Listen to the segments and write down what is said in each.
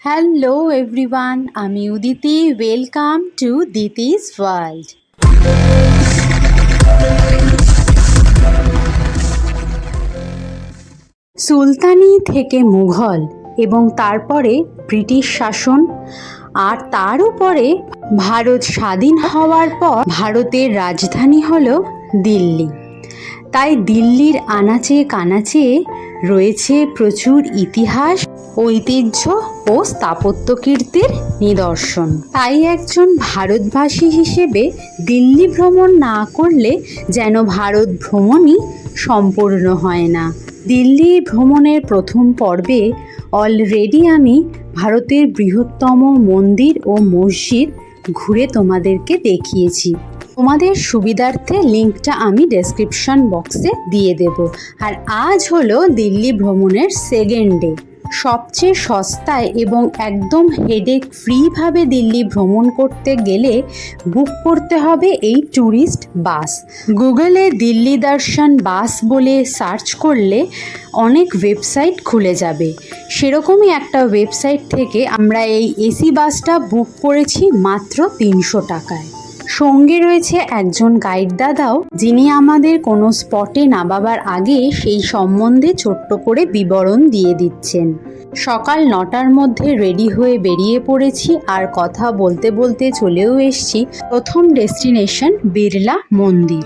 Hello everyone, আমি Uditi. Welcome to Diti's world. সুলতানি থেকে মুঘল এবং তারপরে ব্রিটিশ শাসন আর তার উপরে ভারত স্বাধীন হওয়ার পর ভারতের রাজধানী হলো দিল্লি। তাই দিল্লির আনাচে কানাচে রয়েছে প্রচুর ইতিহাস, ঐতিহ্য ও স্থাপত্য কীর্তির নিদর্শন। তাই একজন ভারতবাসী হিসেবে দিল্লি ভ্রমণ না করলে যেন ভারত ভ্রমণই সম্পূর্ণ হয় না। দিল্লি ভ্রমণের প্রথম পর্বে অলরেডি আমি ভারতের বৃহত্তম মন্দির ও মসজিদ ঘুরে তোমাদেরকে দেখিয়েছি। তোমাদের সুবিধার্থে লিঙ্কটা আমি ডেসক্রিপশন বক্সে দিয়ে দেব। আর আজ হলো দিল্লি ভ্রমণের সেকেন্ড ডে। সবচেয়ে সস্তায় এবং একদম হেডেক ফ্রিভাবে দিল্লি ভ্রমণ করতে গেলে বুক করতে হবে এই ট্যুরিস্ট বাস। গুগলে দিল্লি দর্শন বাস বলে সার্চ করলে অনেক ওয়েবসাইট খুলে যাবে। সেরকমই একটা ওয়েবসাইট থেকে আমরা এই এসি বাসটা বুক করেছি মাত্র 300 টাকায়। সঙ্গে রয়েছে একজন গাইড দাদাও, যিনি আমাদের কোনো স্পটে নামাবার আগে সেই সম্বন্ধে ছোট্ট করে বিবরণ দিয়ে দিচ্ছেন। সকাল 9টার মধ্যে রেডি হয়ে বেরিয়ে পড়েছি আর কথা বলতে বলতে চলেও এসছি প্রথম ডেস্টিনেশন বিড়লা মন্দির,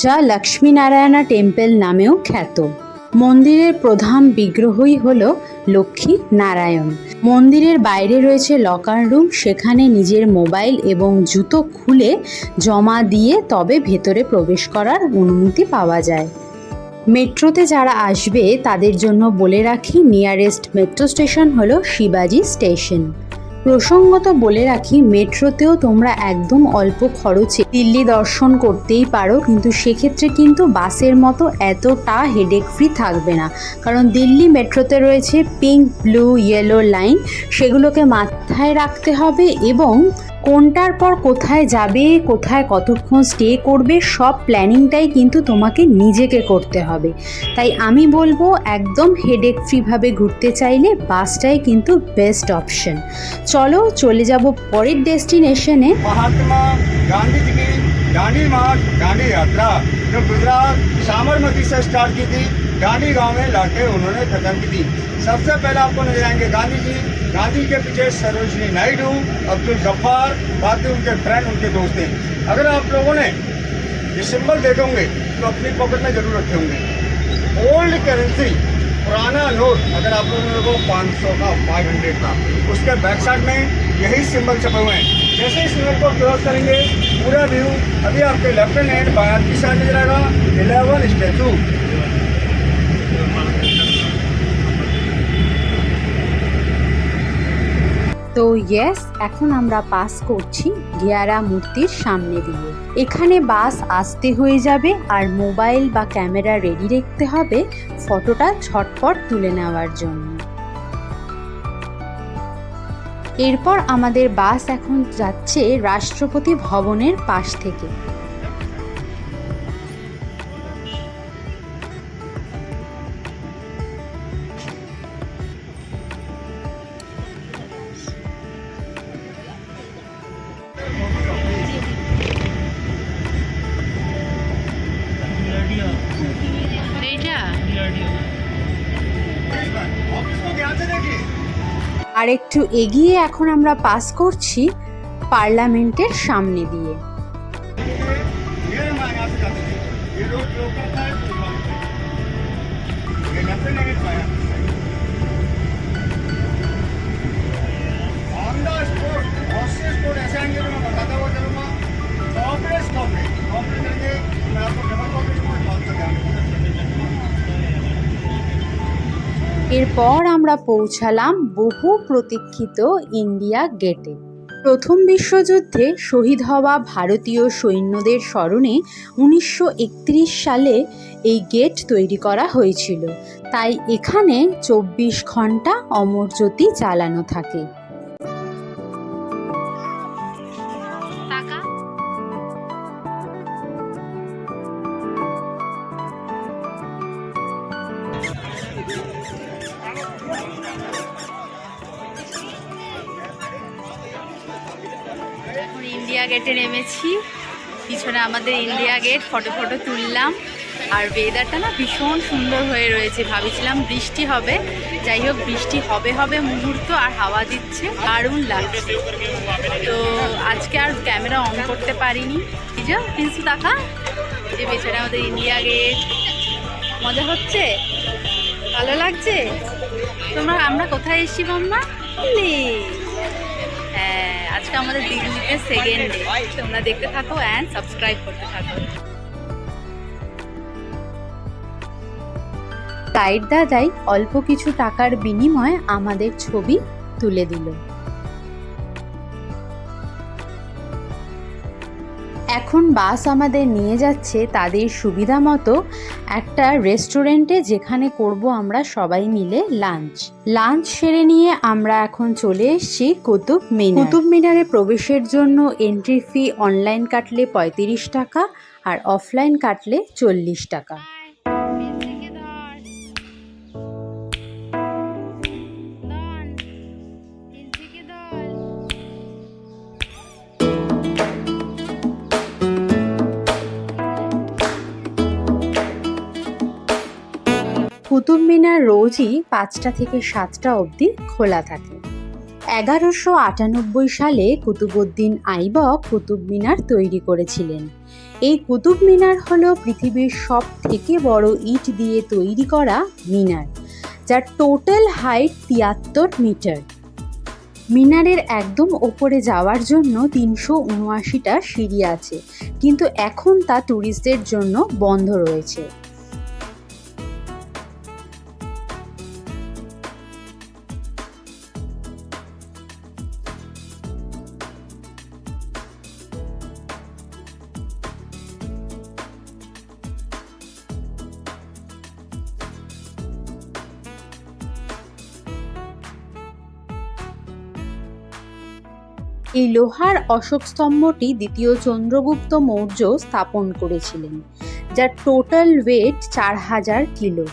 যা লক্ষ্মীনারায়ণা টেম্পল নামেও খ্যাত। মন্দিরের প্রধান বিগ্রহই হলো লক্ষ্মী নারায়ণ। মন্দিরের বাইরে রয়েছে লকার রুম, সেখানে নিজের মোবাইল এবং জুতো খুলে জমা দিয়ে তবে ভেতরে প্রবেশ করার অনুমতি পাওয়া যায়। মেট্রোতে যারা আসবে তাদের জন্য বলে রাখি, নিয়ারেস্ট মেট্রো স্টেশন হলো শিবাজি স্টেশন। প্রসঙ্গত বলে রাখি, মেট্রোতেও তোমরা একদম অল্প খরচে দিল্লি দর্শন করতেই পারো, কিন্তু সেক্ষেত্রে কিন্তু বাসের মতো এতটা হেডেক ফ্রি থাকবে না। কারণ দিল্লি মেট্রোতে রয়েছে পিঙ্ক, ব্লু, ইয়েলো লাইন, সেগুলোকে মাথায় রাখতে হবে এবং কোনটার পর কোথায় যাবে, কোথায় কতক্ষণ স্টে করবে, সব প্ল্যানিংটাই কিন্তু তোমাকে নিজেকে করতে হবে। তাই আমি বলবো একদম হেডেক ফ্রিভাবে ঘুরতে চাইলে বাসটাই কিন্তু বেস্ট অপশন। চলো চলে যাব পরের ডেস্টিনেশনে। महात्मा गांधी जी की दांडी मार्च दांडी यात्रा जो गुजरात साबरमती से स्टार्ट की थी, दांडी गांव में लाके उन्होंने खत्म की थी। सबसे पहले आपको नजर आएंगे गांधी जी के पीछे सरोजनी नायडू, अब्दुल गफ्फार, बाकी उनके फ्रेंड, उनके दोस्त हैं। अगर आप लोगों ने ये सिंबल देखे होंगे तो अपनी पॉकेट में जरूर रखे होंगे। ओल्ड करेंसी, पुराना नोट, अगर आप लोगों को 500 का, 500 का, उसके बैक साइड में यही सिंबल छपे हुए हैं। जैसे इस सिंबल को क्रॉस करेंगे, पूरा व्यू अभी आपके लेफ्ट हैंड बाहर की साइड नजर आएगा 11 स्टैचू। তো ইয়েস, এখন আমরা পাস করছি গিয়ারা মূর্তির সামনে দিয়ে। এখানে বাস আসতে হয়ে যাবে আর মোবাইল বা ক্যামেরা রেডি রাখতে হবে ফটোটা ঝটপট তুলে নেওয়ার জন্য। এরপর আমাদের বাস এখন যাচ্ছে রাষ্ট্রপতি ভবনের পাশ থেকে। আর একটু এগিয়ে এখন আমরা পাস করছি পার্লামেন্টের সামনে দিয়ে। এরপর আমরা পৌঁছালাম বহু প্রতীক্ষিত ইন্ডিয়া গেটে। প্রথম বিশ্বযুদ্ধে শহীদ হওয়া ভারতীয় সৈন্যদের স্মরণে 1931 সালে এই গেট তৈরি করা হয়েছিল। তাই এখানে 24 ঘন্টা অমর জ্যোতি জ্বালানো থাকে। এখন ইন্ডিয়া গেটে নেমেছি, পিছনে আমাদের ইন্ডিয়া গেট, ফটো তুললাম। আর ওয়েদারটা না ভীষণ সুন্দর হয়ে রয়েছে, ভাবছিলাম বৃষ্টি হবে, যাই হোক বৃষ্টি হবে মুহূর্ত, আর হাওয়া দিচ্ছে, দারুণ লাগছে। তো আজকে আর ক্যামেরা অন করতে পারিনি। কিছু দেখা যে পেছনে আমাদের ইন্ডিয়া গেট, মজা হচ্ছে, ভালো লাগছে। আমরা কোথায় এসেছি মাম্মা? হ্যাঁ, আজকে আমাদের দিল্লিতে সেকেন্ড ডে। তোমরা দেখতে থাকো অ্যান্ড সাবস্ক্রাইব করতে থাকো। গাইড দাদাই অল্প কিছু টাকার বিনিময়ে আমাদের ছবি তুলে দিল। এখন বাস আমাদের নিয়ে যাচ্ছে তাদের সুবিধা মতো একটা রেস্টুরেন্টে, যেখানে করব আমরা সবাই মিলে লাঞ্চ সেরে নিয়ে আমরা এখন চলে এসেছি কুতুব মিনারে প্রবেশের জন্য এন্ট্রি ফি অনলাইন কাটলে 35 টাকা আর অফলাইন কাটলে 40 টাকা। কুতুব মিনার রোজই 5টা থেকে 7টা অবধি খোলা থাকে। 1198 সালে কুতুবউদ্দিন আইবক কুতুব মিনার তৈরি করেছিলেন। এই কুতুব মিনার হলো পৃথিবীর সব থেকে বড় ইট দিয়ে তৈরি করা মিনার, যার টোটাল হাইট 73 মিটার। মিনারের একদম ওপরে যাওয়ার জন্য 379টা সিঁড়ি আছে, কিন্তু এখন তা ট্যুরিস্টদের জন্য বন্ধ রয়েছে। এই লোহার অশোক স্তম্ভটি দ্বিতীয় চন্দ্রগুপ্ত মৌর্য স্থাপন করেছিলেন, যার টোটাল ওয়েট 4000 কিলো।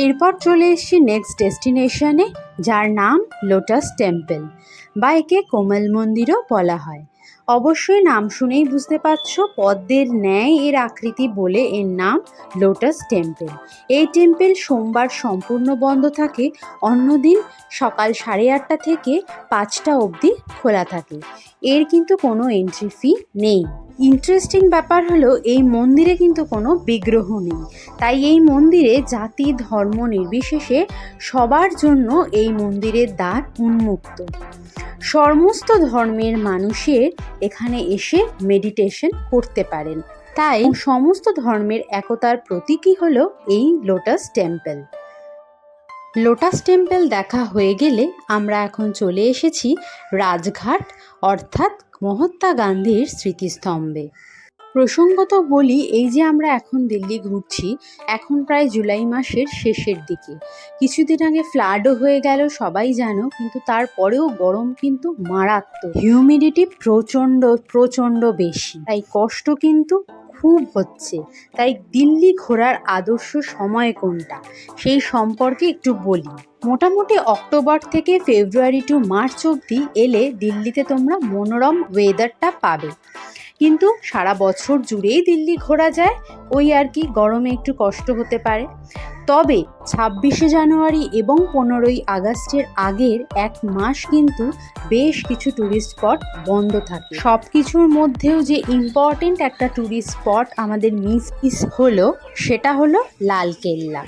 এরপর চলে এসেছি নেক্সট ডেস্টিনেশনে, যার নাম লোটাস টেম্পল বা একে কোমল মন্দিরও বলা হয়। অবশ্যই নাম শুনেই বুঝতে পারছো, পদ্মের ন্যায় এর আকৃতি বলে এর নাম লোটাস টেম্পল। এই টেম্পল সোমবার সম্পূর্ণ বন্ধ থাকে, অন্যদিন সকাল 8:30 থেকে 5টা অবধি খোলা থাকে। এর কিন্তু কোনো এন্ট্রি ফি নেই। ইন্টারেস্টিং ব্যাপার হলো এই মন্দিরে কিন্তু কোনো বিগ্রহ নেই, তাই এই মন্দিরে জাতি ধর্ম নির্বিশেষে সবার জন্য এই মন্দিরের দ্বার উন্মুক্ত। সমস্ত ধর্মের মানুষের এখানে এসে মেডিটেশন করতে পারেন, তাই সমস্ত ধর্মের একতার প্রতীকই হলো এই লোটাস টেম্পল। লোটাস টেম্পল দেখা হয়ে গেলে আমরা এখন চলে এসেছি রাজঘাট, অর্থাৎ মহাত্মা গান্ধীর স্মৃতিস্তম্ভে। প্রসঙ্গত বলি, এই যে আমরা এখন দিল্লি ঘুরছি, এখন প্রায় জুলাই মাসের শেষের দিকে। কিছুদিন আগে ফ্লাডও হয়ে গেল, সবাই জানো, কিন্তু তারপরেও গরম কিন্তু মারাত্মক, হিউমিডিটি প্রচণ্ড বেশি, তাই কষ্ট কিন্তু খুব হচ্ছে। তাই দিল্লি ঘোরার আদর্শ সময় কোনটা সেই সম্পর্কে একটু বলি। মোটামুটি অক্টোবর থেকে ফেব্রুয়ারি টু মার্চ অবধি এলে দিল্লিতে তোমরা মনোরম ওয়েদারটা পাবে, কিন্তু সারা বছর জুড়েই দিল্লি ঘোরা যায়, ওই আর কি গরমে একটু কষ্ট হতে পারে। তবে 26শে জানুয়ারি এবং 15ই আগস্টের আগের এক মাস কিন্তু বেশ কিছু ট্যুরিস্ট স্পট বন্ধ থাকে। সব কিছুর মধ্যেও যে ইম্পর্টেন্ট একটা ট্যুরিস্ট স্পট আমাদের মিস হলো, সেটা হলো লালকেল্লা।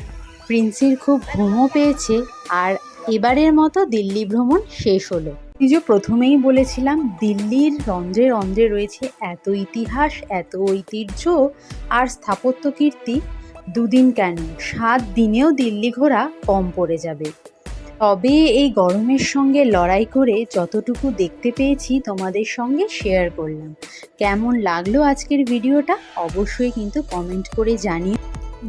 প্রিন্সির খুব ঘুমও পেয়েছে, আর এবারের মতো দিল্লি ভ্রমণ শেষ হলো। এই যে প্রথমেই বলেছিলাম, দিল্লির রন্ধ্রে রন্ধ্রে রয়েছে এত ইতিহাস, এত ঐতিহ্য আর স্থাপত্য কীর্তি। 2 দিন কেন, 7 দিনেও দিল্লি ঘোরা কম পড়ে যাবে। তবে এই গরমের সঙ্গে লড়াই করে যতটুকু দেখতে পেয়েছি তোমাদের সঙ্গে শেয়ার করলাম। কেমন লাগলো আজকের ভিডিওটা অবশ্যই কিন্তু কমেন্ট করে জানিও।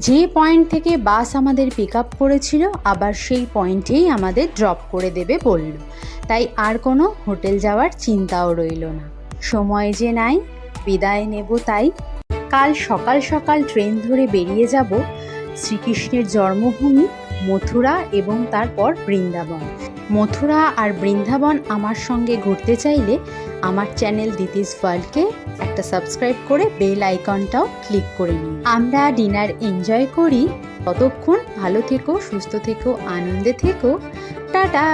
যে পয়েন্ট থেকে বাস আমাদের পিক আপ করেছিল আবার সেই পয়েন্টেই আমাদের ড্রপ করে দেবে বলল, তাই আর কোনো হোটেল যাওয়ার চিন্তাও রইল না। সময় যে নাই, বিদায় নেব তাই। কাল সকাল সকাল ট্রেন ধরে বেরিয়ে যাব শ্রীকৃষ্ণের জন্মভূমি মথুরা এবং তারপর বৃন্দাবন। মথুরা আর বৃন্দাবন আমার সঙ্গে ঘুরতে চাইলে আমার চ্যানেল দিতিস ওয়ার্ল্ডকে একটা সাবস্ক্রাইব করে বেল আইকনটাও ক্লিক করে নিন। আমরা ডিনার এনজয় করি। ততক্ষণ ভালো থেকো, সুস্থ থেকো, আনন্দে থেকো। টাটা।